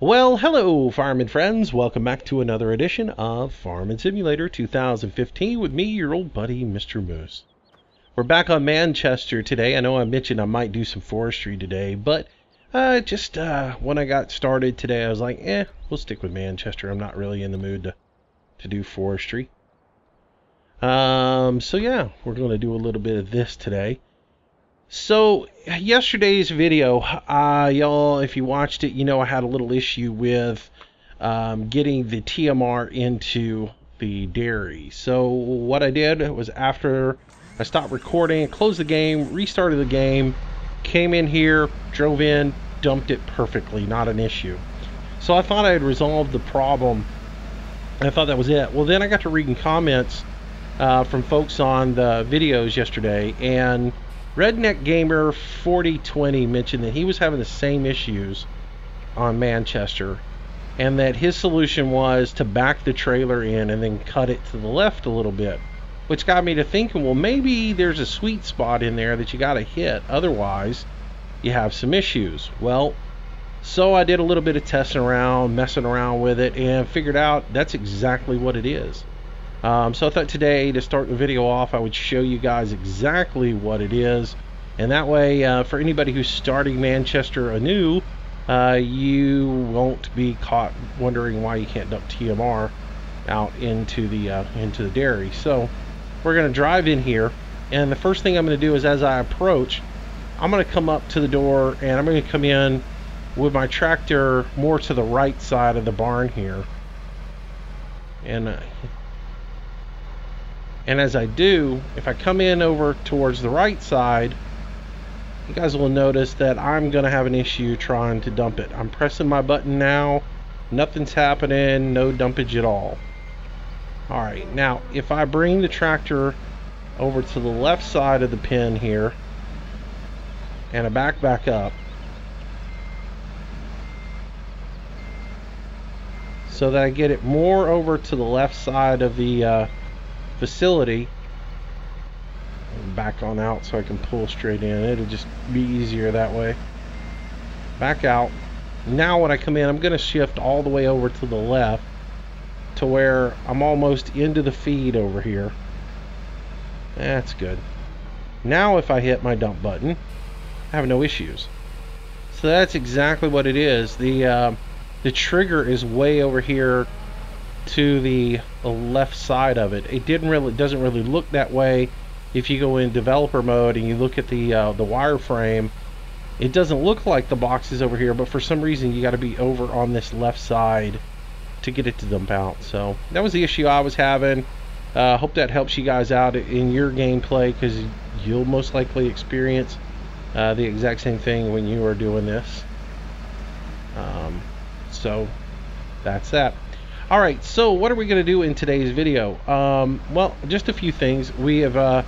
Well, hello, farming friends. Welcome back to another edition of Farming Simulator 2015 with me, your old buddy, Mr. Moose. We're back on Manchester today. I know I mentioned I might do some forestry today, but when I got started today, I was like, we'll stick with Manchester. I'm not really in the mood to do forestry. So yeah, we're going to do a little bit of this today. So yesterday's video, y'all, if you watched it, you know I had a little issue with getting the TMR into the dairy. So what I did was, after I stopped recording, closed the game, restarted the game, came in here, drove in, dumped it perfectly, not an issue. So I thought I had resolved the problem, and I thought that was it. Well, then I got to reading comments from folks on the videos yesterday, and Redneck Gamer 4020 mentioned that he was having the same issues on Manchester, and that his solution was to back the trailer in and then cut it to the left a little bit, which got me to thinking, well, maybe there's a sweet spot in there that you got to hit, otherwise you have some issues. Well, so I did a little bit of testing around, messing around with it, and figured out that's exactly what it is. So I thought today, to start the video off, I would show you guys exactly what it is, and that way for anybody who's starting Manchester anew, you won't be caught wondering why you can't dump TMR out into the dairy. So we're going to drive in here, and the first thing I'm going to do is, as I approach, I'm going to come up to the door, and I'm going to come in with my tractor more to the right side of the barn here, and as I do, if I come in over towards the right side, you guys will notice that I'm going to have an issue trying to dump it. I'm pressing my button now. Nothing's happening. No dumpage at all. Alright, now if I bring the tractor over to the left side of the pen here, and I back up, so that I get it more over to the left side of the facility, back on out so I can pull straight in. It'll just be easier that way. Back out. Now when I come in, I'm going to shift all the way over to the left to where I'm almost into the feed over here. That's good. Now if I hit my dump button, I have no issues. So that's exactly what it is. The trigger is way over here to the left side of it. It doesn't really look that way if you go in developer mode and you look at the wireframe. It doesn't look like the box is over here, but for some reason you got to be over on this left side to get it to dump out. So that was the issue I was having. Hope that helps you guys out in your gameplay, because you'll most likely experience the exact same thing when you are doing this. So that's that. Alright, so what are we going to do in today's video? Well, just a few things. We have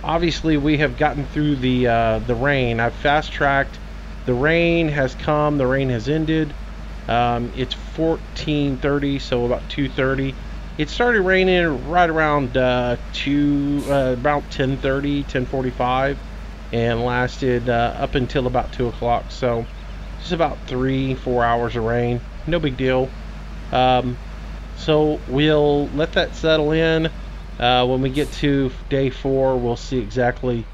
obviously we have gotten through the rain. I've fast-tracked. The rain has come, the rain has ended. It's 14:30, so about 2:30. It started raining right around about 10:30, 10:45, and lasted up until about 2 o'clock. So just about 3-4 hours of rain. No big deal. So we'll let that settle in. When we get to day 4, we'll see exactly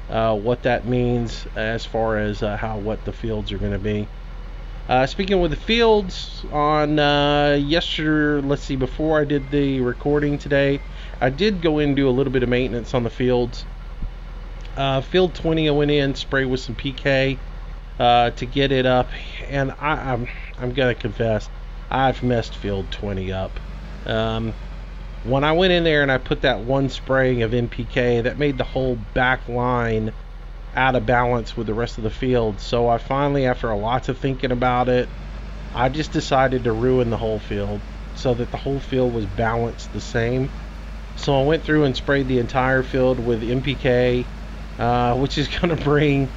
what that means as far as what the fields are going to be. Speaking with the fields, on yesterday, let's see, before I did the recording today, I did go in and do a little bit of maintenance on the fields. Field 20, I went in, sprayed with some PK to get it up, and I'm gonna confess, I've messed field 20 up. When I went in there and I put that one spraying of NPK, that made the whole back line out of balance with the rest of the field. So I finally, after lots of thinking about it, I just decided to ruin the whole field so that the whole field was balanced the same. So I went through and sprayed the entire field with NPK, which is going to bring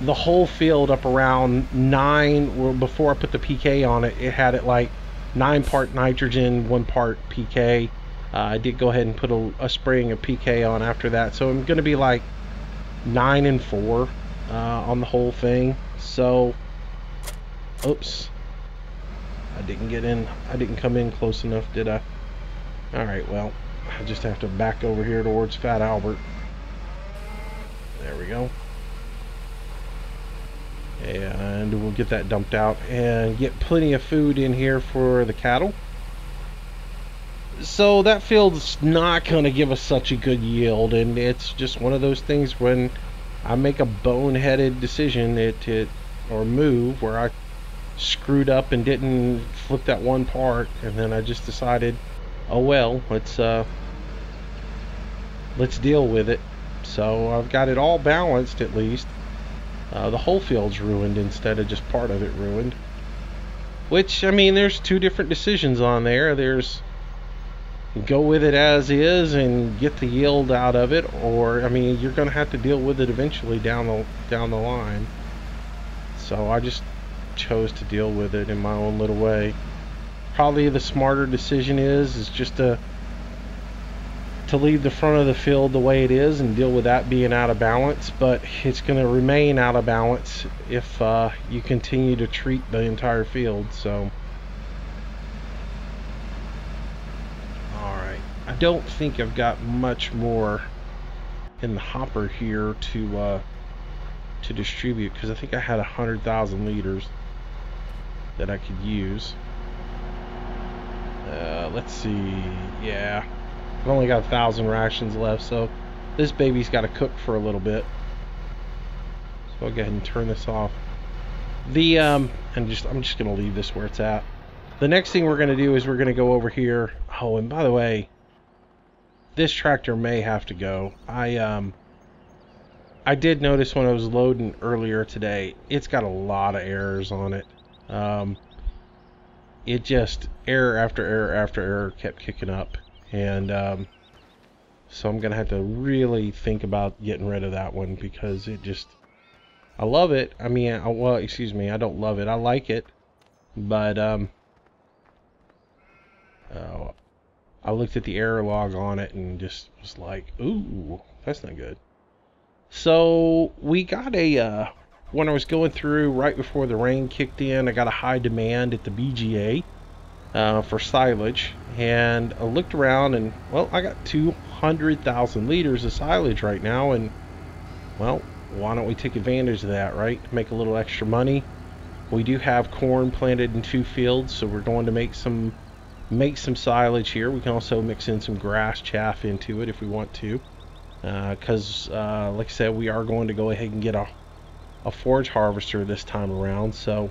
the whole field up around 9. Well, before I put the PK on it, it had it like 9 part nitrogen, 1 part PK. I did go ahead and put a spraying of PK on after that, so I'm going to be like 9 and 4 on the whole thing. So oops, I didn't get in. I didn't come in close enough, did I? Alright, well, I just have to back over here towards Fat Albert. There we go. And we'll get that dumped out and get plenty of food in here for the cattle. So that field's not going to give us such a good yield, and it's just one of those things when I make a boneheaded decision or move where I screwed up and didn't flip that one part, and then I just decided, oh well, let's deal with it. So I've got it all balanced at least. The whole field's ruined instead of just part of it ruined. Which, I mean, there's two different decisions on there. There's go with it as is and get the yield out of it, or, I mean, you're going to have to deal with it eventually down the line. So I just chose to deal with it in my own little way. Probably the smarter decision is just to leave the front of the field the way it is and deal with that being out of balance, but it's going to remain out of balance if you continue to treat the entire field. So alright, I don't think I've got much more in the hopper here to distribute, because I think I had 100,000 liters that I could use. Let's see, yeah, I've only got 1,000 rations left, so this baby's got to cook for a little bit. So I'll go ahead and turn this off. I'm just gonna leave this where it's at. The next thing we're gonna do is we're gonna go over here. Oh, and by the way, this tractor may have to go. I did notice when I was loading earlier today, it's got a lot of errors on it. It just error after error after error kept kicking up, and so I'm gonna have to really think about getting rid of that one, because it just, I love it. I mean, well, excuse me, I don't love it. I like it, but I looked at the error log on it and just was like, ooh, that's not good. So we got when I was going through right before the rain kicked in, I got a high demand at the BGA for silage, and I looked around and, well, I got 200,000 liters of silage right now, and, well, why don't we take advantage of that, right? Make a little extra money. We do have corn planted in 2 fields, so we're going to make some silage here. We can also mix in some grass chaff into it if we want to, because like I said, we are going to go ahead and get a forage harvester this time around, so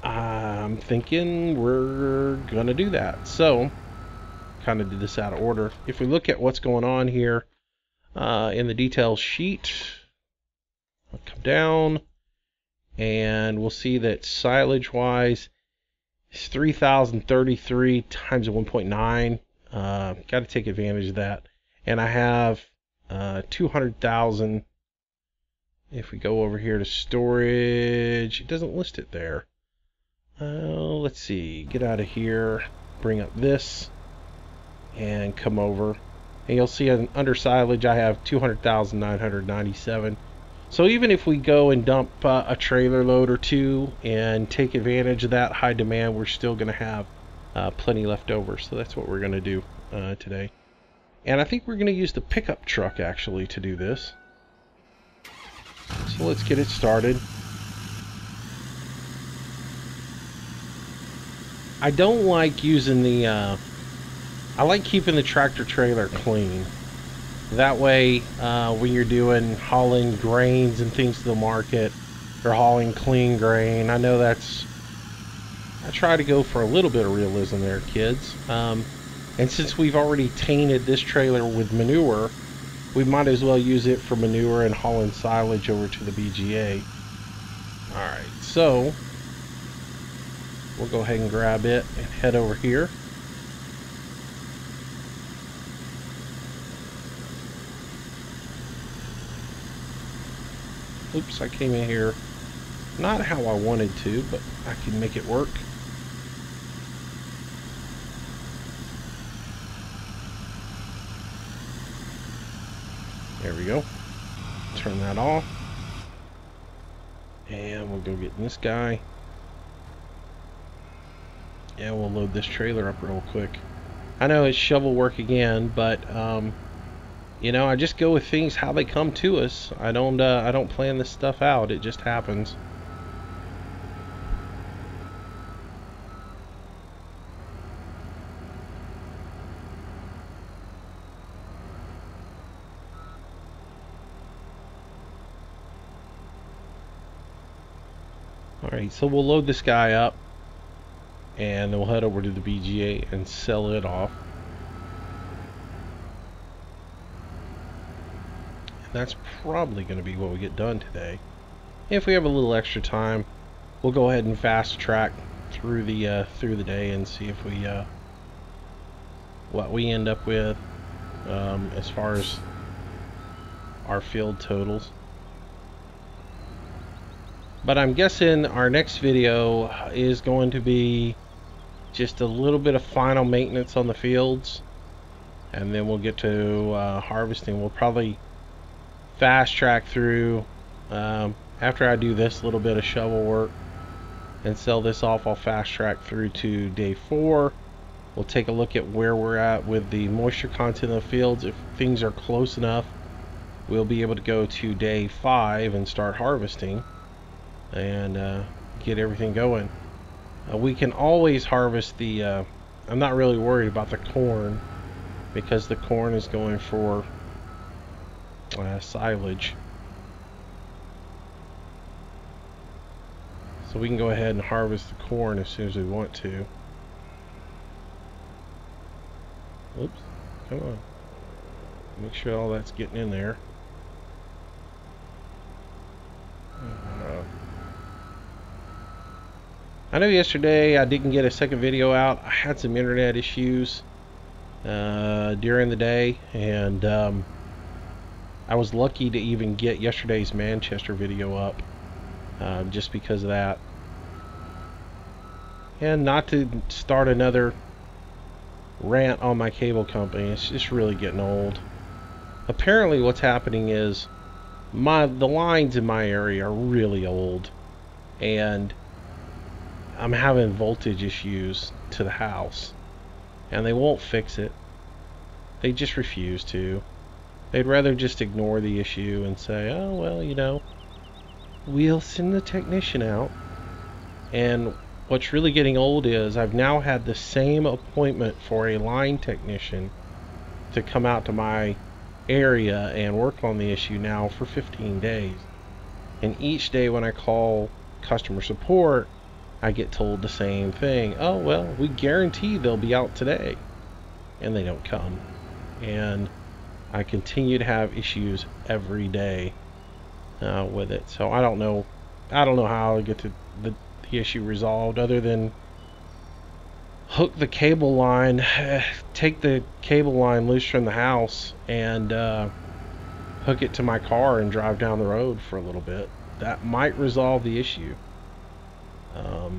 I'm thinking we're gonna do that. So kind of did this out of order. If we look at what's going on here in the details sheet, I'll come down and we'll see that silage wise is 3,033 times 1.9. Got to take advantage of that. And I have 200,000. If we go over here to storage, it doesn't list it there. Let's see, get out of here, bring up this, and come over. And you'll see under silage I have 200,997. So even if we go and dump a trailer load or two and take advantage of that high demand, we're still going to have plenty left over. So that's what we're going to do today. And I think we're going to use the pickup truck actually to do this. So let's get it started. I don't like using the I like keeping the tractor trailer clean. That way when you're doing hauling grains and things to the market, or hauling clean grain, I know I try to go for a little bit of realism there, kids. And since we've already tainted this trailer with manure, we might as well use it for manure and hauling silage over to the BGA. Alright, so we'll go ahead and grab it and head over here. Oops, I came in here not how I wanted to, but I can make it work. There we go. Turn that off. And we'll go get this guy. Yeah, we'll load this trailer up real quick. I know it's shovel work again, but you know, I just go with things how they come to us. I don't plan this stuff out. It just happens. Alright, so we'll load this guy up and then we'll head over to the BGA and sell it off. And that's probably going to be what we get done today. If we have a little extra time, we'll go ahead and fast track through the day and see if we what we end up with as far as our field totals. But I'm guessing our next video is going to be just a little bit of final maintenance on the fields, and then we'll get to harvesting. We'll probably fast track through after I do this little bit of shovel work and sell this off. I'll fast track through to day 4. We'll take a look at where we're at with the moisture content of the fields. If things are close enough, we'll be able to go to day 5 and start harvesting and get everything going. We can always harvest the I'm not really worried about the corn because the corn is going for silage, so we can go ahead and harvest the corn as soon as we want to. Oops, come on, make sure all that's getting in there. I know yesterday I didn't get a second video out. I had some internet issues during the day, and I was lucky to even get yesterday's Manchester video up just because of that. And not to start another rant on my cable company, it's just really getting old. Apparently what's happening is the lines in my area are really old, and I'm having voltage issues to the house, and they won't fix it. They just refuse to. They'd rather just ignore the issue and say, oh well, you know, we'll send the technician out. And what's really getting old is I've now had the same appointment for a line technician to come out to my area and work on the issue now for 15 days. And each day when I call customer support, I get told the same thing. Oh well, we guarantee they'll be out today, and they don't come. And I continue to have issues every day with it. So I don't know how to get to the issue resolved other than hook the cable line, take the cable line loose from the house, and hook it to my car and drive down the road for a little bit. That might resolve the issue. A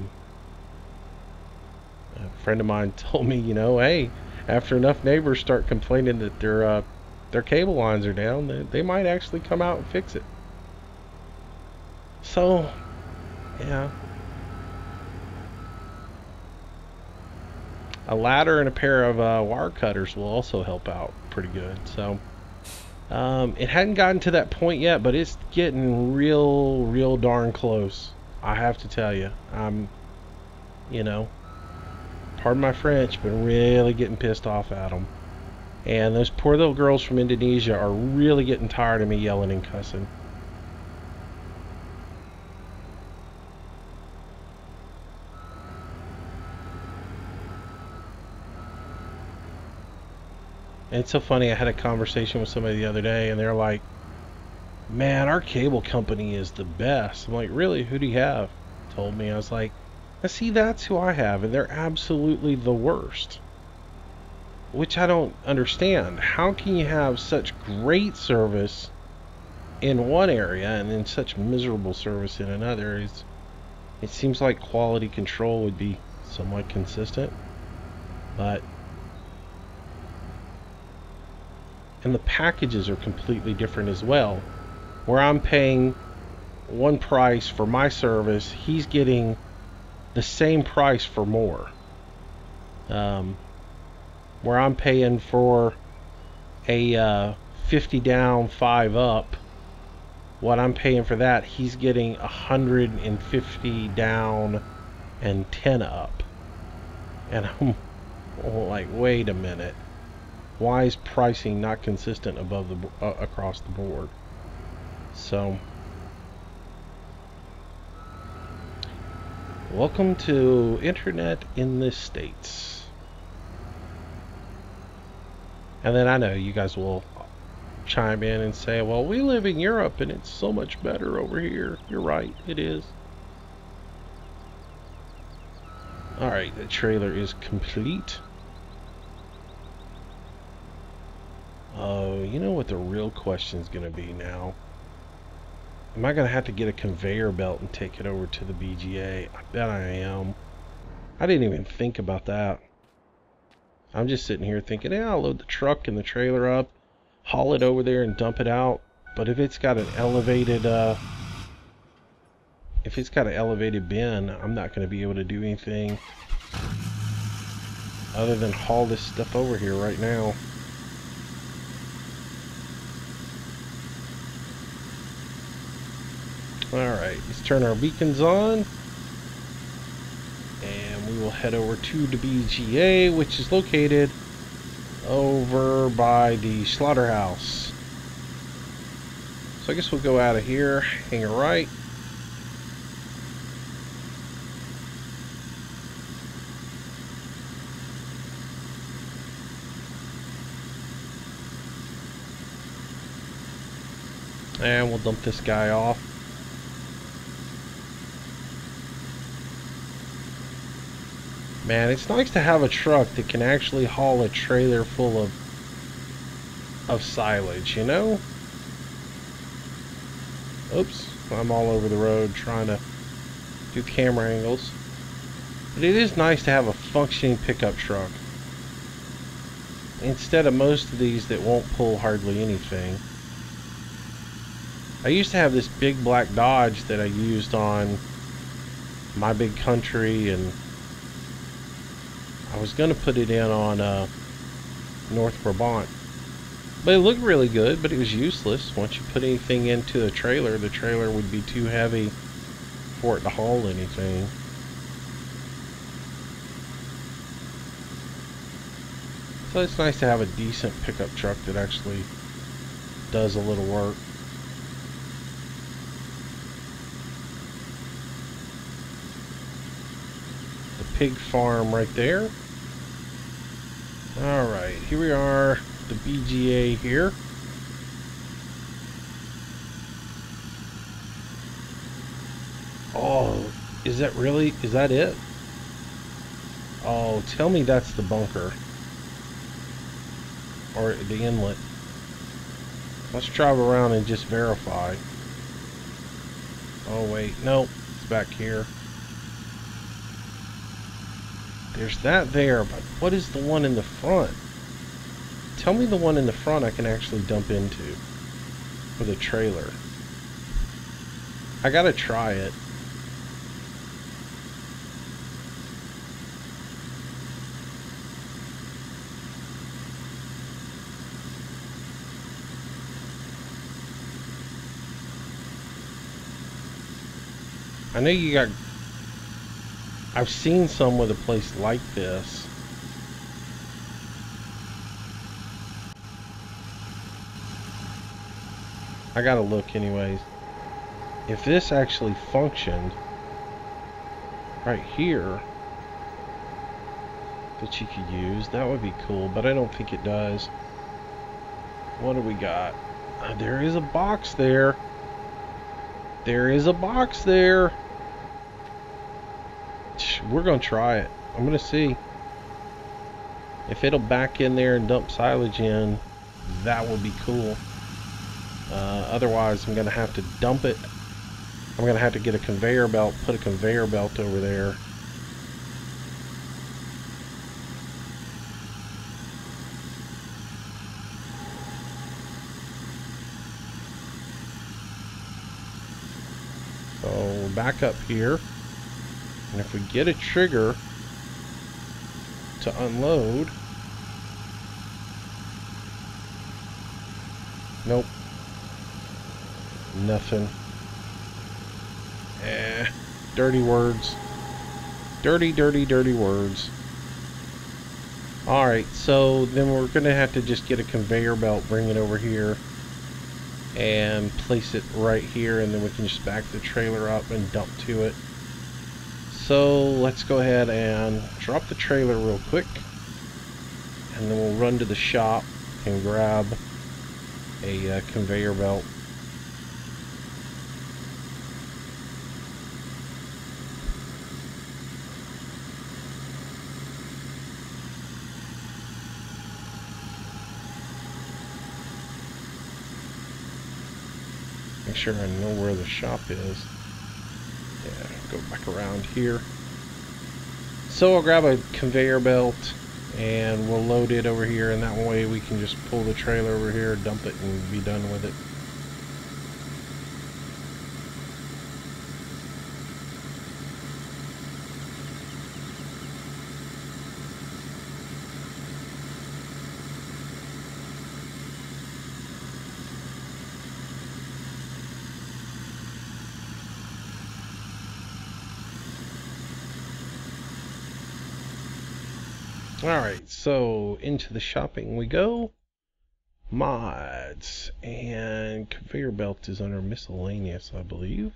friend of mine told me, you know, hey, after enough neighbors start complaining that their cable lines are down, they might actually come out and fix it. So, yeah. A ladder and a pair of wire cutters will also help out pretty good. So, it hadn't gotten to that point yet, but it's getting real darn close. I have to tell you, I'm, you know, pardon my French, but really getting pissed off at them. And those poor little girls from Indonesia are really getting tired of me yelling and cussing. And it's so funny, I had a conversation with somebody the other day, and they're like, man, our cable company is the best. I'm like, really? Who do you have? Told me. I was like, see, that's who I have, and they're absolutely the worst. Which I don't understand. How can you have such great service in one area and then such miserable service in another? It seems like quality control would be somewhat consistent, but and the packages are completely different as well. Where I'm paying one price for my service, he's getting the same price for more. Where I'm paying for a 50 down, 5 up, what I'm paying for that, he's getting 150 down and 10 up. And I'm like, wait a minute. Why is pricing not consistent above the across the board? So, welcome to Internet in the States. And then I know you guys will chime in and say, well, we live in Europe and it's so much better over here. You're right, it is. Alright, the trailer is complete. Oh, you know what the real question is going to be now? Am I going to have to get a conveyor belt and take it over to the BGA? I bet I am. I didn't even think about that. I'm just sitting here thinking, yeah, I'll load the truck and the trailer up, haul it over there and dump it out. But if it's got an elevated bin, I'm not going to be able to do anything other than haul this stuff over here right now. Alright, let's turn our beacons on. And we will head over to the BGA, which is located over by the slaughterhouse. So I guess we'll go out of here, hang a right. And we'll dump this guy off. Man, it's nice to have a truck that can actually haul a trailer full of silage, you know? Oops, I'm all over the road trying to do camera angles. But it is nice to have a functioning pickup truck, instead of most of these that won't pull hardly anything. I used to have this big black Dodge that I used on My Big Country, and I was going to put it in on North Brabant. But it looked really good, but it was useless. Once you put anything into the trailer would be too heavy for it to haul anything. So it's nice to have a decent pickup truck that actually does a little work. The pig farm right there. Alright, here we are, the BGA here. Oh, is that it? Oh, tell me that's the bunker. Or the inlet. Let's drive around and just verify. Oh wait, no, it's back here. There's that there, but what is the one in the front? Tell me the one in the front I can actually dump into with a trailer. I gotta try it. I know you got... I've seen some with a place like this. I gotta look anyways. If this actually functioned right here that you could use, that would be cool, but I don't think it does. What do we got? There is a box there. There is a box there. We're gonna try it. I'm gonna see if it'll back in there and dump silage in. That would be cool. Otherwise I'm gonna have to dump it. I'm gonna have to get a conveyor belt, put a conveyor belt over there. So we're back up here. And if we get a trigger to unload. Nope. Nothing. Dirty words. Dirty, dirty, dirty words. Alright, so then we're going to have to just get a conveyor belt, bring it over here, and place it right here, and then we can just back the trailer up and dump to it. So let's go ahead and drop the trailer real quick, and then we'll run to the shop and grab a conveyor belt. Make sure I know where the shop is. Yeah, go back around here. So I'll grab a conveyor belt and we'll load it over here, and that way we can just pull the trailer over here, dump it, and be done with it. Alright, so into the shopping we go. Mods. And conveyor belt is under miscellaneous, I believe.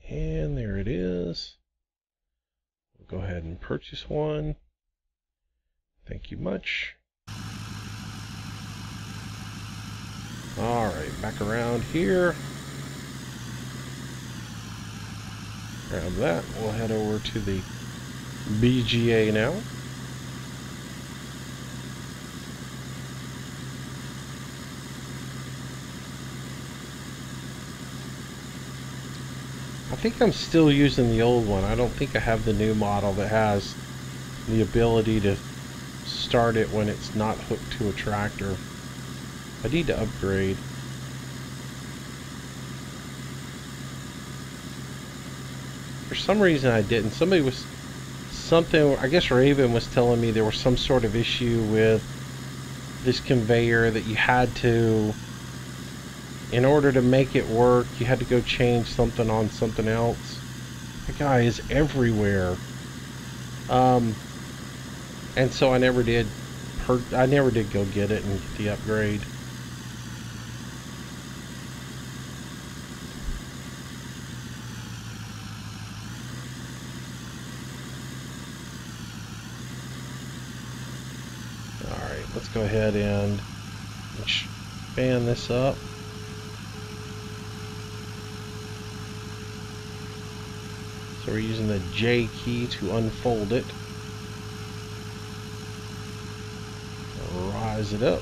And there it is. We'll go ahead and purchase one. Thank you much. Alright, back around here. Grab that. We'll head over to the BGA now. I think I'm still using the old one. I don't think I have the new model that has the ability to start it when it's not hooked to a tractor. I need to upgrade. For some reason I didn't. I guess Raven was telling me there was some sort of issue with this conveyor that you had to, in order to make it work, you had to go change something on something else. The guy is everywhere. And so I never did go get it and get the upgrade. Let's go ahead and expand this up. So we're using the J key to unfold it. Rise it up.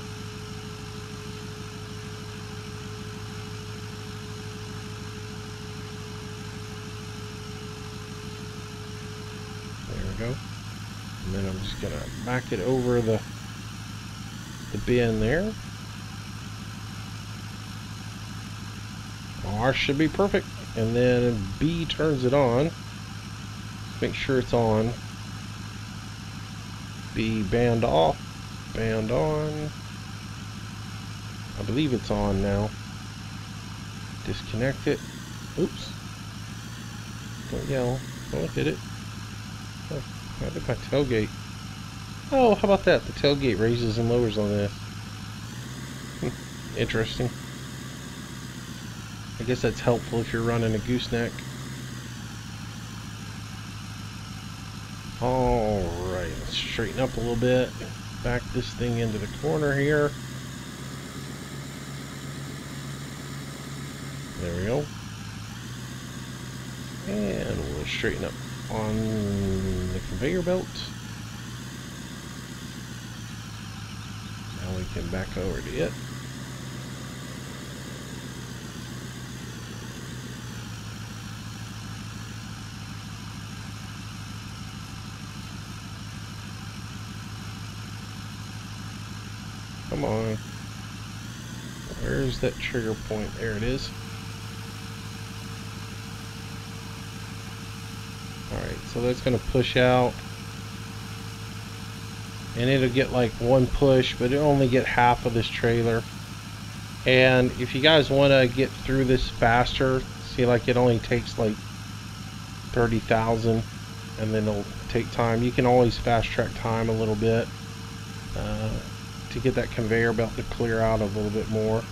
There we go. And then I'm just going to back it over the bin there. R should be perfect. And then B turns it on. Make sure it's on. B band off. Band on. I believe it's on now. Disconnect it. Oops. Don't yell. Don't hit it. Oh, how did my tailgate? Oh, how about that? The tailgate raises and lowers on this. Interesting. I guess that's helpful if you're running a gooseneck. Alright, let's straighten up a little bit. Back this thing into the corner here. There we go. And we'll straighten up on the conveyor belt. Now we can back over to it. Come on. Where's that trigger point? There it is. Alright, so that's going to push out. And it'll get like one push, but it'll only get half of this trailer. And if you guys want to get through this faster, see, like it only takes like 30,000, and then it'll take time. You can always fast track time a little bit to get that conveyor belt to clear out a little bit more.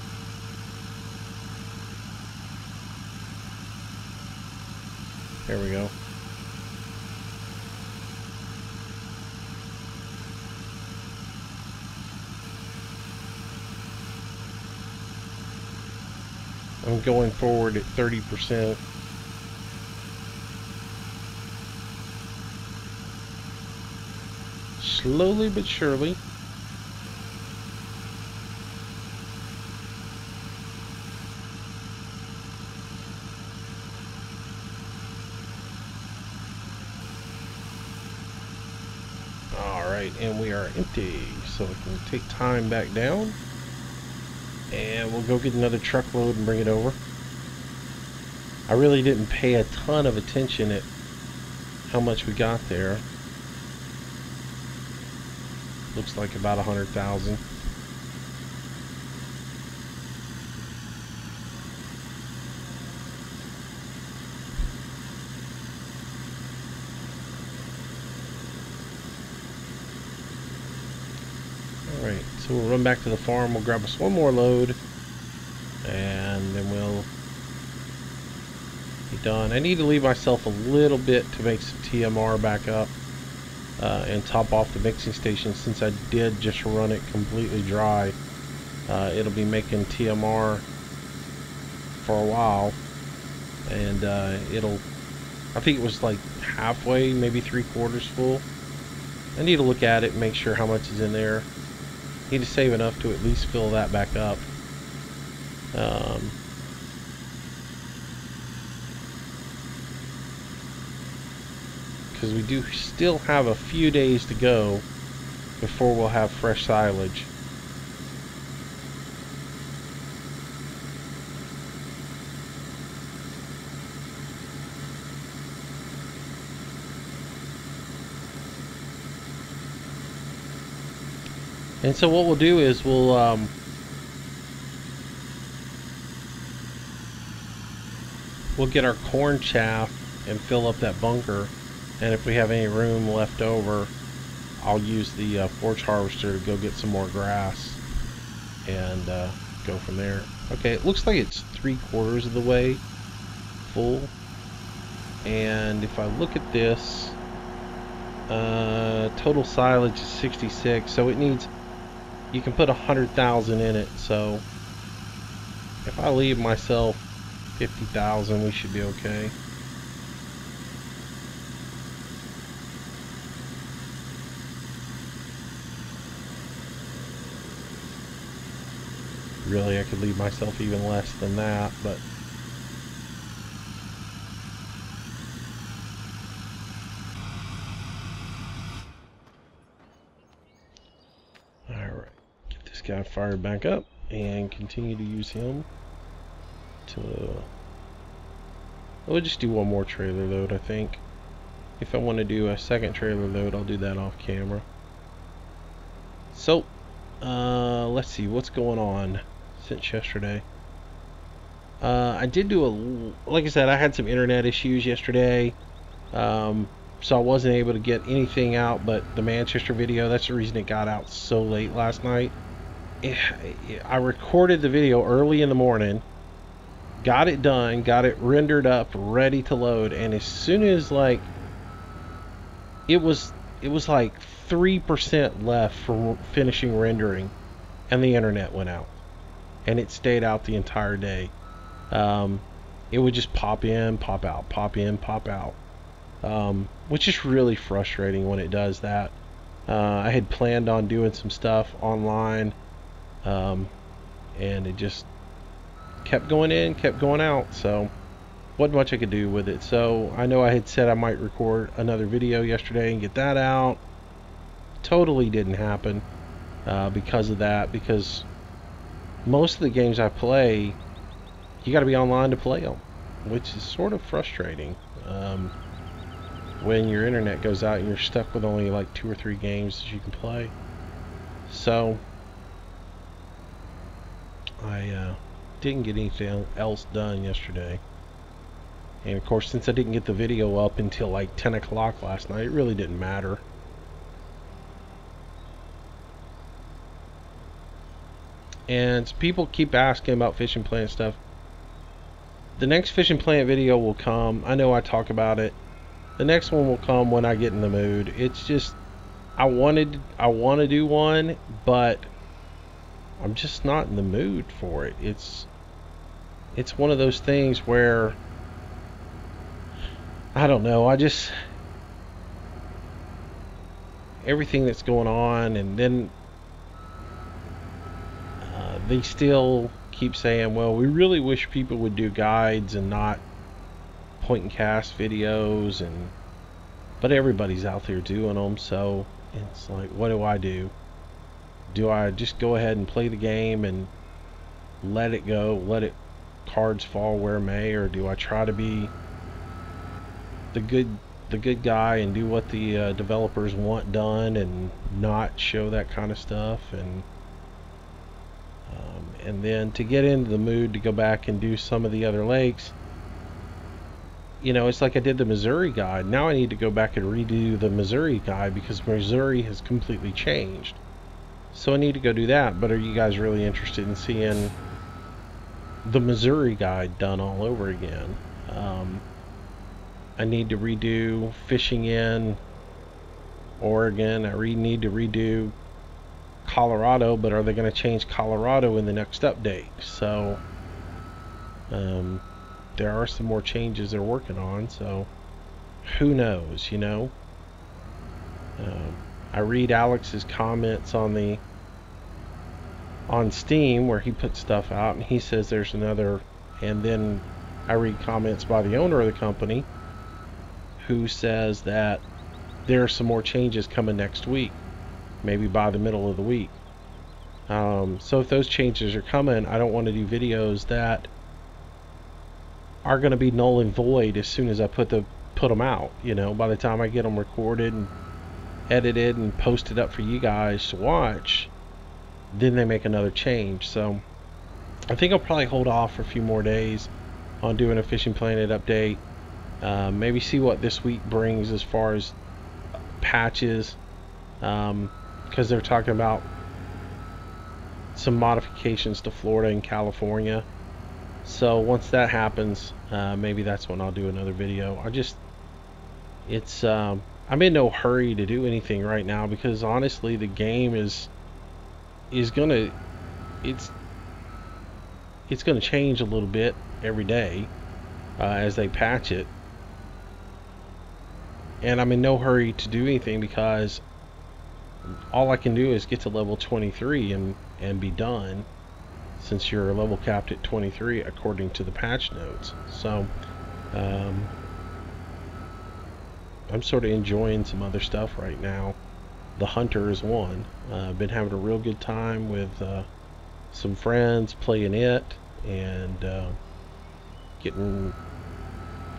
There we go. I'm going forward at 30%. Slowly but surely. Alright, and we are empty, so we can take time back down. And we'll go get another truckload and bring it over. I really didn't pay a ton of attention at how much we got there. Looks like about 100,000. Alright, so we'll run back to the farm, we'll grab us one more load, and then we'll be done. I need to leave myself a little bit to make some TMR back up and top off the mixing station, since I did just run it completely dry. It'll be making TMR for a while, and I think it was like halfway, maybe 3/4 full. I need to look at it and make sure how much is in there. Need to save enough to at least fill that back up. Because we do still have a few days to go before we'll have fresh silage. And so what we'll do is we'll get our corn chaff and fill up that bunker, and if we have any room left over, I'll use the forage harvester to go get some more grass and go from there. Okay, it looks like it's 3/4 of the way full, and if I look at this, total silage is 66, so it needs, you can put 100,000 in it, so if I leave myself 50,000, we should be okay. Really, I could leave myself even less than that, but alright, get this guy fired back up and continue to use him to, we'll just do one more trailer load. I think if I want to do a second trailer load, I'll do that off camera. So let's see what's going on since yesterday. I did do like I said, I had some internet issues yesterday, so I wasn't able to get anything out but the Manchester video. That's the reason it got out so late last night. I recorded the video early in the morning, got it done, got it rendered up, ready to load, and as soon as like it was like 3% left for finishing rendering, and the internet went out, and it stayed out the entire day. It would just pop in, pop out, pop in, pop out, which is really frustrating when it does that. I had planned on doing some stuff online, and it just kept going in, kept going out, so wasn't much I could do with it. So I know I had said I might record another video yesterday and get that out. Totally didn't happen because of that, because most of the games I play, you got to be online to play them, which is sort of frustrating. when your internet goes out and you're stuck with only like 2 or 3 games that you can play. So I didn't get anything else done yesterday. And of course, since I didn't get the video up until like 10 o'clock last night, it really didn't matter. And people keep asking about Fishing Planet stuff. The next Fishing Planet video will come. I know I talk about it. The next one will come when I get in the mood. It's just, I want to do one, but I'm just not in the mood for it. It's one of those things where, I don't know, everything that's going on, and then they still keep saying, well, we really wish people would do guides and not point and cast videos, but everybody's out there doing them, so it's like, what do? Do I just go ahead and play the game and let it go, cards fall where may, or do I try to be the good guy and do what the developers want done and not show that kind of stuff, and then to get into the mood to go back and do some of the other lakes. You know, it's like I did the Missouri guide. Now I need to go back and redo the Missouri guide because Missouri has completely changed. So I need to go do that. But are you guys really interested in seeing the Missouri guide done all over again? I need to redo fishing in Oregon. I need to redo Colorado, but are they going to change Colorado in the next update? So there are some more changes they're working on, so who knows, you know. I read Alex's comments on Steam where he puts stuff out, and he says there's another, and then I read comments by the owner of the company who says that there are some more changes coming next week, maybe by the middle of the week. So if those changes are coming, I don't want to do videos that are going to be null and void as soon as I put them out. You know, by the time I get them recorded and edited and posted up for you guys to watch, then they make another change. So I think I'll probably hold off for a few more days on doing a Fishing Planet update. Maybe see what this week brings as far as patches, because they're talking about some modifications to Florida and California. So once that happens, maybe that's when I'll do another video. I'm in no hurry to do anything right now because honestly the game is gonna change a little bit every day as they patch it, and I'm in no hurry to do anything because all I can do is get to level 23 and be done, since you're level capped at 23 according to the patch notes. So I'm sort of enjoying some other stuff right now. The Hunter is one. I've been having a real good time with some friends playing it, and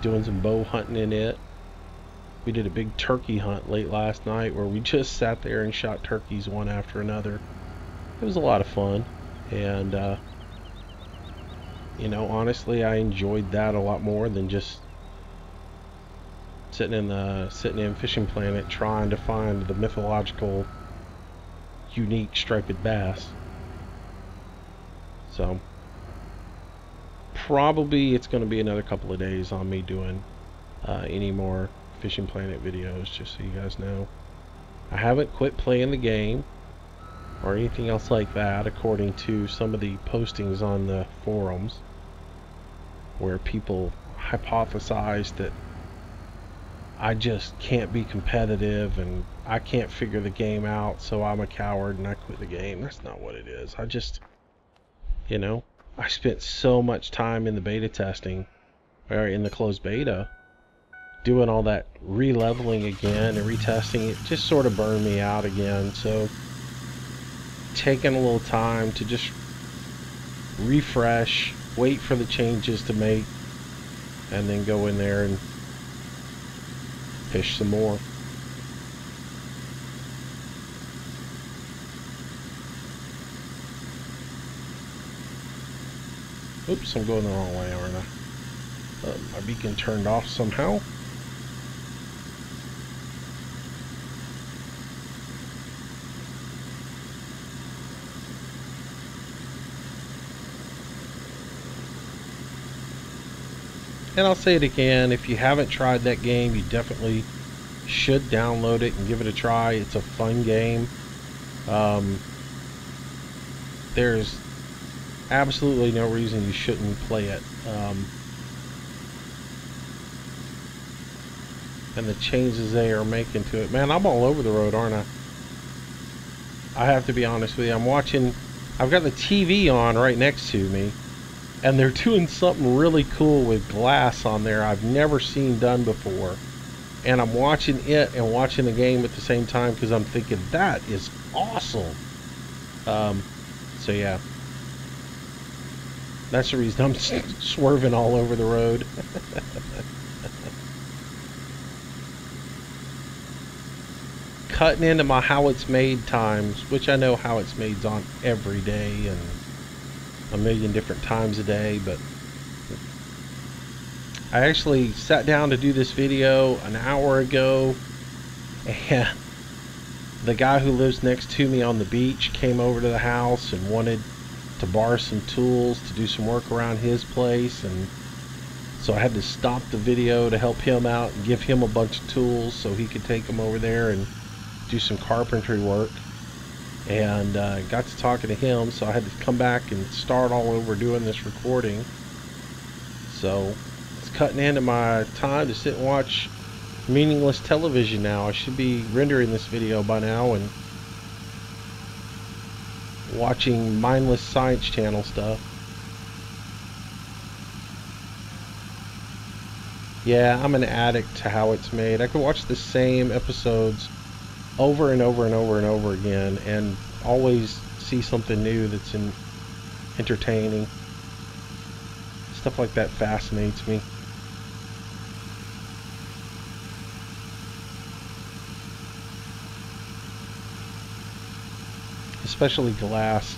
doing some bow hunting in it. We did a big turkey hunt late last night where we just sat there and shot turkeys one after another. It was a lot of fun, and you know, honestly, I enjoyed that a lot more than just sitting in Fishing Planet trying to find the mythological unique striped bass. So probably it's going to be another couple of days on me doing any more Fishing Planet videos, just so you guys know. I haven't quit playing the game or anything else like that, according to some of the postings on the forums where people hypothesize that I just can't be competitive and I can't figure the game out, so I'm a coward and I quit the game. That's not what it is. I just, you know, I spent so much time in the beta testing, or in the closed beta, doing all that re-leveling again and retesting. It just sort of burned me out again. So taking a little time to just refresh, wait for the changes to make, and then go in there and fish some more. Oops, I'm going the wrong way, aren't I? My beacon turned off somehow. And I'll say it again, if you haven't tried that game, you definitely should download it and give it a try. It's a fun game. There's absolutely no reason you shouldn't play it. And the changes they are making to it. Man, I'm all over the road, aren't I? I have to be honest with you. I've got the TV on right next to me, and they're doing something really cool with glass on there I've never seen done before. And I'm watching it and watching the game at the same time because I'm thinking, that is awesome. So yeah. That's the reason I'm swerving all over the road. Cutting into my how it's made times, which I know how it's made's on every day and a million different times a day, but I actually sat down to do this video an hour ago, and the guy who lives next to me on the beach came over to the house and wanted to borrow some tools to do some work around his place, and so I had to stop the video to help him out and give him a bunch of tools so he could take them over there and do some carpentry work. And got to talking to him, so I had to come back and start all over doing this recording. So it's cutting into my time to sit and watch meaningless television now. I should be rendering this video by now and watching mindless Science Channel stuff. Yeah, I'm an addict to how it's made. I could watch the same episodes over and over and over and over again and always see something new that's entertaining. Stuff like that fascinates me. Especially glass.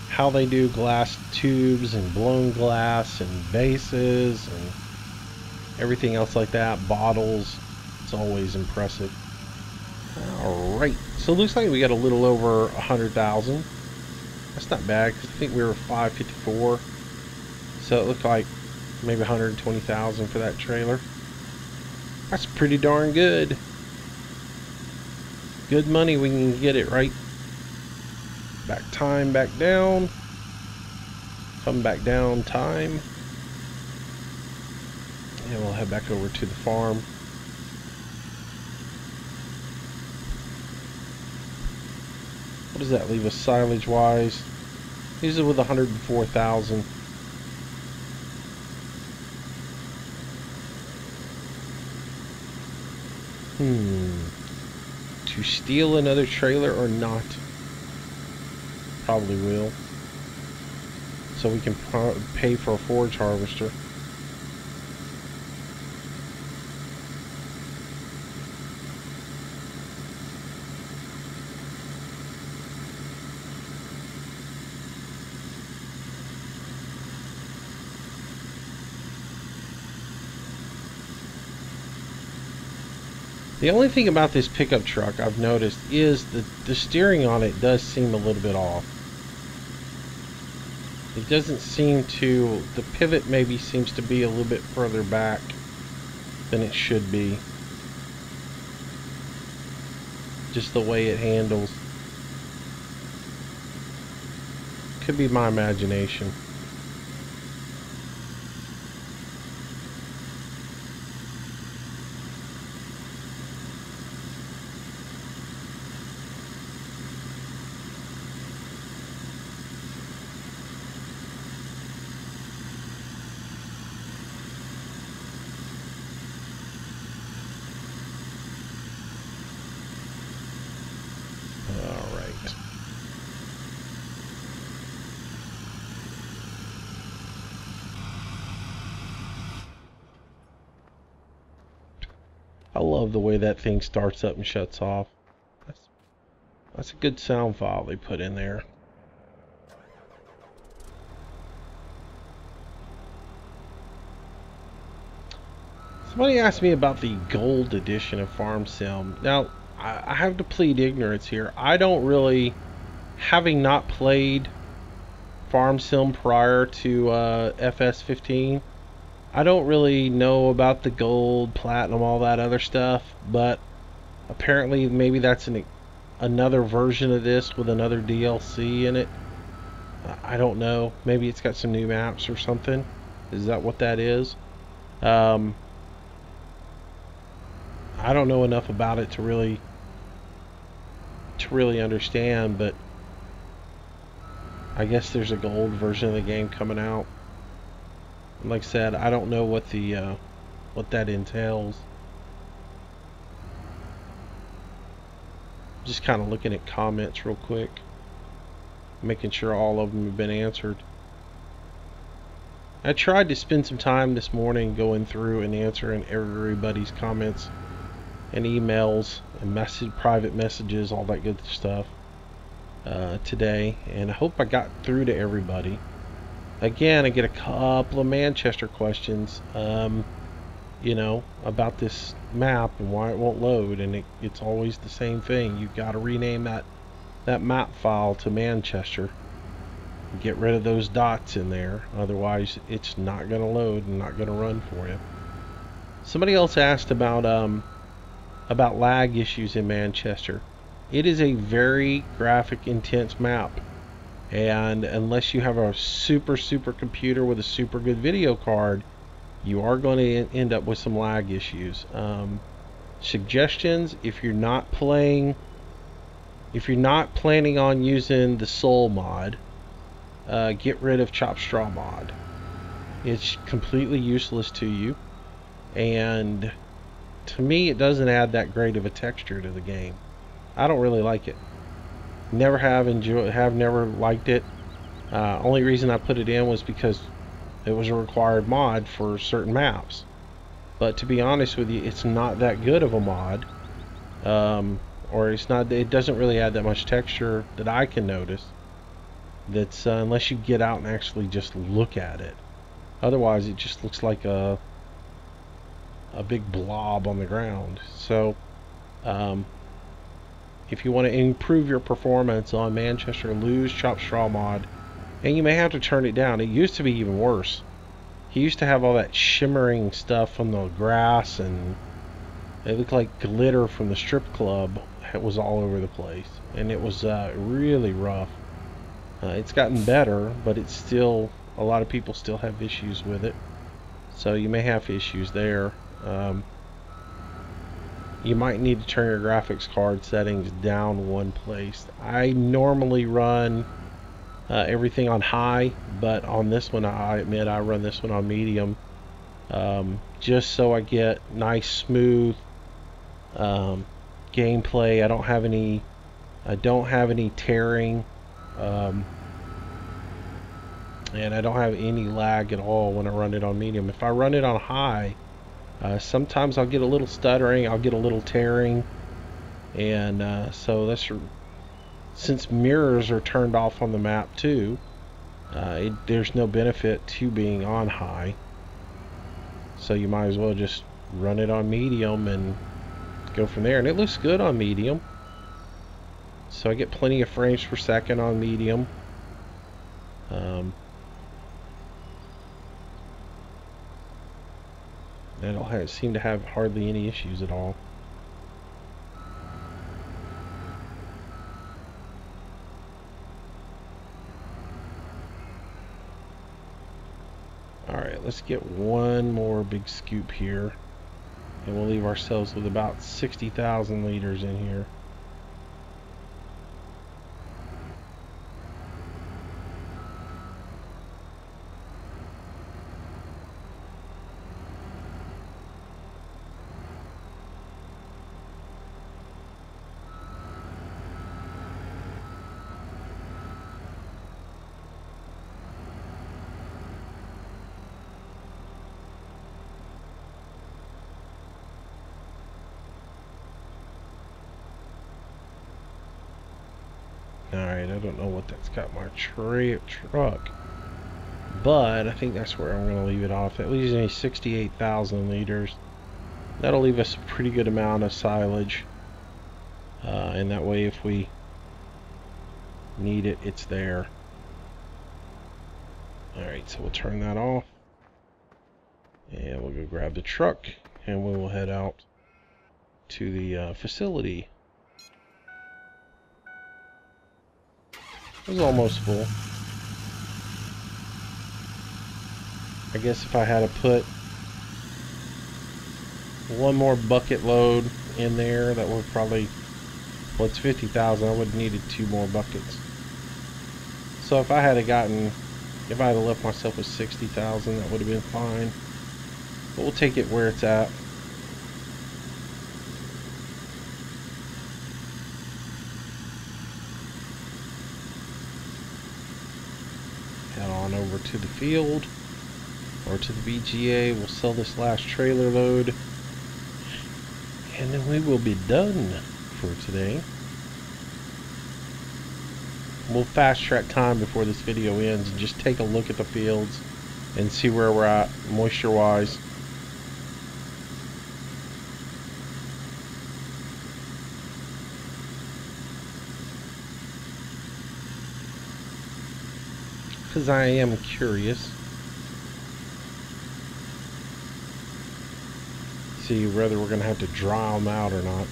How they do glass tubes and blown glass and vases and everything else like that. Bottles. It's always impressive. Alright, so it looks like we got a little over 100,000. That's not bad, because I think we were 554. So it looked like maybe 120,000 for that trailer. That's pretty darn good. Good money, we can get it, right? Back time, back down. Come back down time. And we'll head back over to the farm. What does that leave us silage wise? These are with 104,000. To steal another trailer or not? Probably will. So we can pay for a forage harvester. The only thing about this pickup truck I've noticed is the steering on it does seem a little bit off. It doesn't seem to, the pivot maybe seems to be a little bit further back than it should be. Just the way it handles. Could be my imagination. I love the way that thing starts up and shuts off. That's a good sound file they put in there. Somebody asked me about the gold edition of Farm Sim. Now, I have to plead ignorance here. I don't really, having not played Farm Sim prior to FS15, I don't really know about the gold, platinum, all that other stuff, but apparently maybe that's another version of this with another DLC in it. I don't know. Maybe it's got some new maps or something. Is that what that is? I don't know enough about it to really understand, but I guess there's a gold version of the game coming out. And like I said, I don't know what that entails. Just kind of looking at comments real quick, making sure all of them have been answered. I tried to spend some time this morning going through and answering everybody's comments and emails and private messages, all that good stuff today, and I hope I got through to everybody. Again, I get a couple of Manchester questions, about this map and why it won't load, and it's always the same thing. You've got to rename that map file to Manchester. Get rid of those dots in there, otherwise it's not going to load and not going to run for you. Somebody else asked about lag issues in Manchester. It is a very graphic intense map, and unless you have a super computer with a super good video card, you are going to end up with some lag issues. Suggestions: if you're not planning on using the Soul mod, get rid of Chop Straw mod. It's completely useless to you, and to me it doesn't add that great of a texture to the game. I don't really like it. Never liked it. Only reason I put it in was because it was a required mod for certain maps. But to be honest with you, it's not that good of a mod. It doesn't really add that much texture that I can notice. That's unless you get out and actually just look at it. Otherwise, it just looks like a big blob on the ground. So, if you want to improve your performance on Manchester, lose Chop Straw mod, and you may have to turn it down. It used to be even worse. He used to have all that shimmering stuff from the grass, and it looked like glitter from the strip club. It was all over the place, and it was really rough. It's gotten better, but it's still, a lot of people still have issues with it. So you may have issues there. You might need to turn your graphics card settings down one place. I normally run everything on high, but on this one I admit I run this one on medium, just so I get nice smooth gameplay. I don't have any tearing, and I don't have any lag at all when I run it on medium. If I run it on high, sometimes I'll get a little stuttering, I'll get a little tearing, and so since mirrors are turned off on the map too, there's no benefit to being on high. So you might as well just run it on medium and go from there. And it looks good on medium. So I get plenty of frames per second on medium. I don't seem to have hardly any issues at all. Alright, let's get one more big scoop here, and we'll leave ourselves with about 60,000 liters in here. Alright, I don't know what that's got my truck. But I think that's where I'm going to leave it off. That leaves me 68,000 liters. That'll leave us a pretty good amount of silage. And that way if we need it, it's there. Alright, so we'll turn that off. And we'll go grab the truck. And we will head out to the facility. It was almost full. I guess if I had to put one more bucket load in there, that would probably, well, it's 50,000, I would have needed 2 more buckets. So if I had left myself with 60,000, that would have been fine. But we'll take it where it's at. Head on over to the field, or to the BGA. We'll sell this last trailer load, and then we will be done for today. We'll fast track time before this video ends and just take a look at the fields and see where we're at moisture wise. Because I am curious. See whether we're going to have to dry them out or not.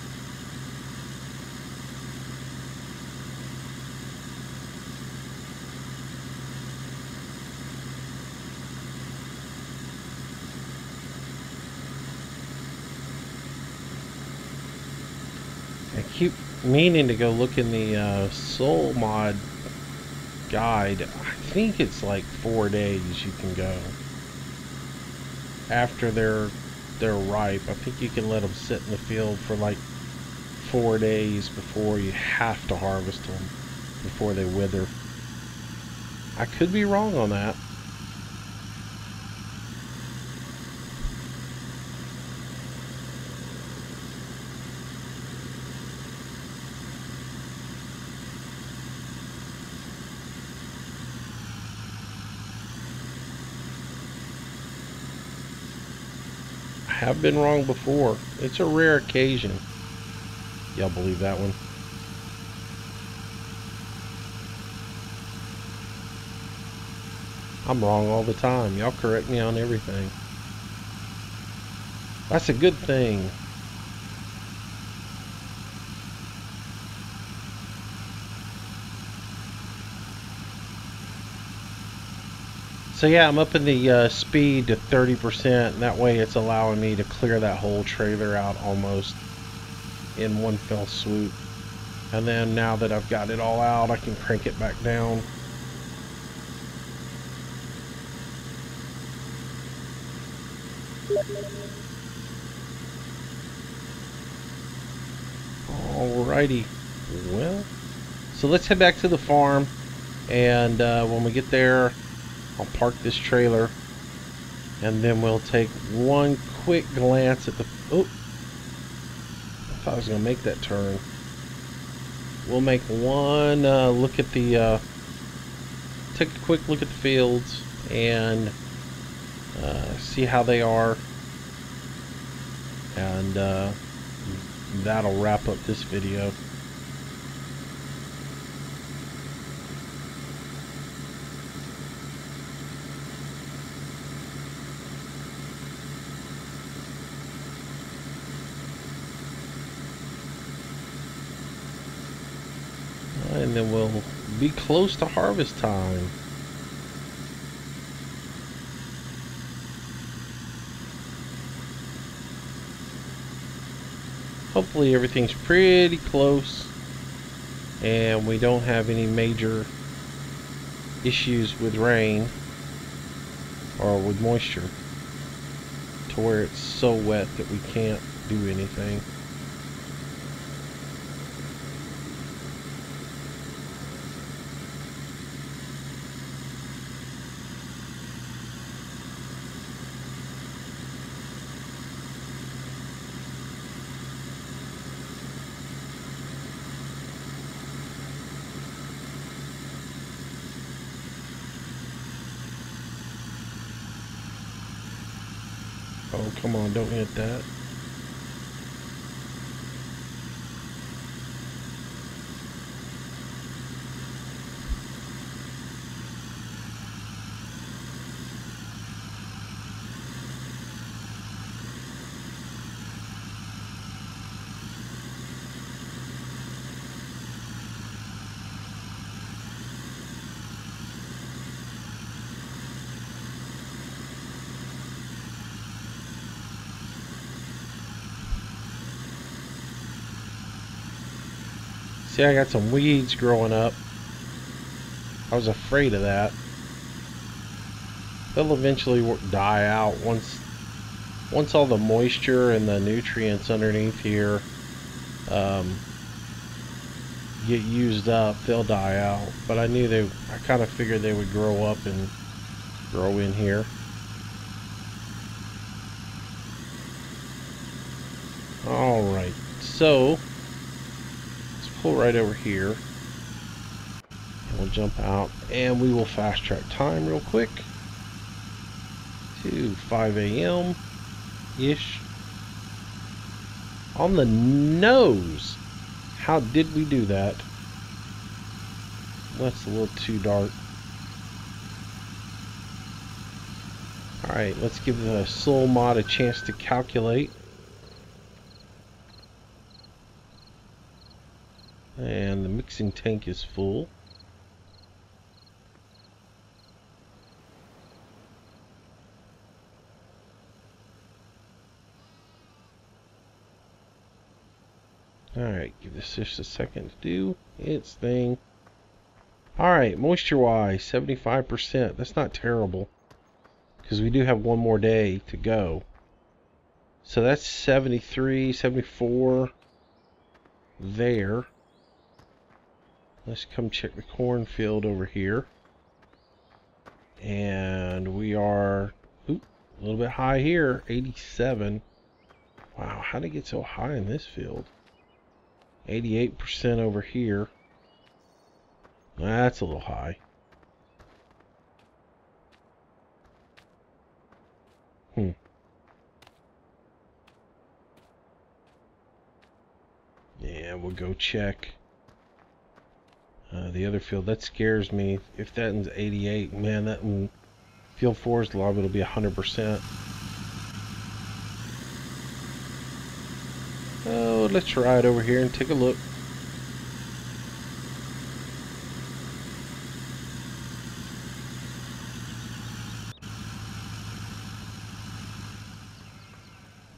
I keep meaning to go look in the Soul Mod guide. I think it's like 4 days you can go after they're ripe. I think you can let them sit in the field for like 4 days before you have to harvest them, before they wither. I could be wrong on that. Have been wrong before. It's a rare occasion. Y'all believe that one? I'm wrong all the time. Y'all correct me on everything. That's a good thing. So yeah, I'm upping the speed to 30%, and that way it's allowing me to clear that whole trailer out almost in one fell swoop. And then now that I've got it all out, I can crank it back down. Alrighty, well, so let's head back to the farm, and when we get there, I'll park this trailer, and then we'll take one quick glance at the, oh, I thought I was going to make that turn. We'll make one look at the, take a quick look at the fields, and see how they are, and that'll wrap up this video. And then we'll be close to harvest time. Hopefully everything's pretty close and we don't have any major issues with rain or with moisture to where it's so wet that we can't do anything. Uh-oh, come on, don't hit that. See, I got some weeds growing up. I was afraid of that. They'll eventually die out once all the moisture and the nutrients underneath here get used up. They'll die out. But I kind of figured they would grow up and grow in here. All right, so pull right over here, and we'll jump out, and we will fast track time real quick to 5 a.m. ish on the nose. How did we do that? That's a little too dark. Alright, let's give the soul mod a chance to calculate. And the mixing tank is full. Alright, give this just a second to do its thing. Alright, moisture wise, 75%. That's not terrible, because we do have one more day to go. So that's 73, 74 there. Let's come check the cornfield over here. And we are a little bit high here, 87. Wow, how did it get so high in this field? 88% over here. That's a little high. Yeah, we'll go check the other field. That scares me. If that one's 88, man, that one, field 4's liable to be 100%. Oh, let's try it over here and take a look.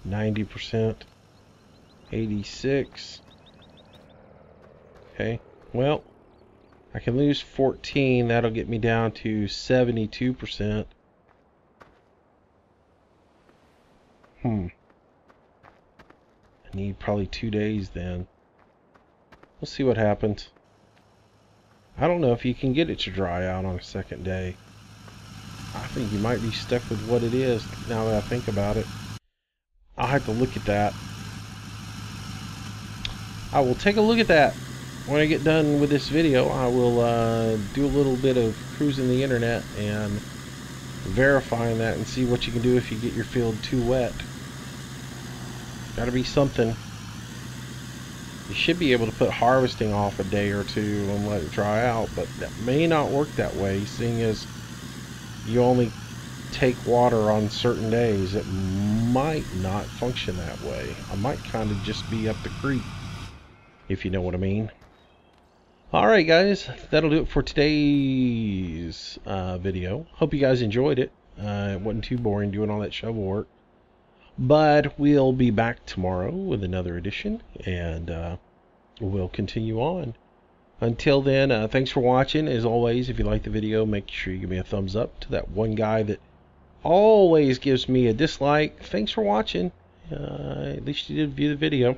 %, 86. Okay, well, I can lose 14. That'll get me down to 72%. I need probably 2 days then. We'll see what happens. I don't know if you can get it to dry out on a second day. I think you might be stuck with what it is now that I think about it. I'll have to look at that. I will take a look at that. When I get done with this video, I will do a little bit of cruising the internet and verifying that and see what you can do if you get your field too wet. Gotta be something. You should be able to put harvesting off a day or two and let it dry out, but that may not work that way, seeing as you only take water on certain days. It might not function that way. I might kind of just be up the creek, if you know what I mean. Alright guys, that'll do it for today's video. Hope you guys enjoyed it. It wasn't too boring doing all that shovel work. But we'll be back tomorrow with another edition, and we'll continue on. Until then, thanks for watching. As always, if you like the video, make sure you give me a thumbs up. To that one guy that always gives me a dislike, thanks for watching. At least you did view the video.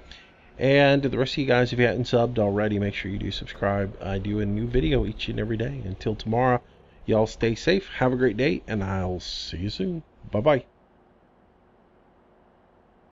And to the rest of you guys, if you hadn't subbed already, make sure you do subscribe. I do a new video each and every day. Until tomorrow, y'all stay safe, have a great day, and I'll see you soon. Bye-bye.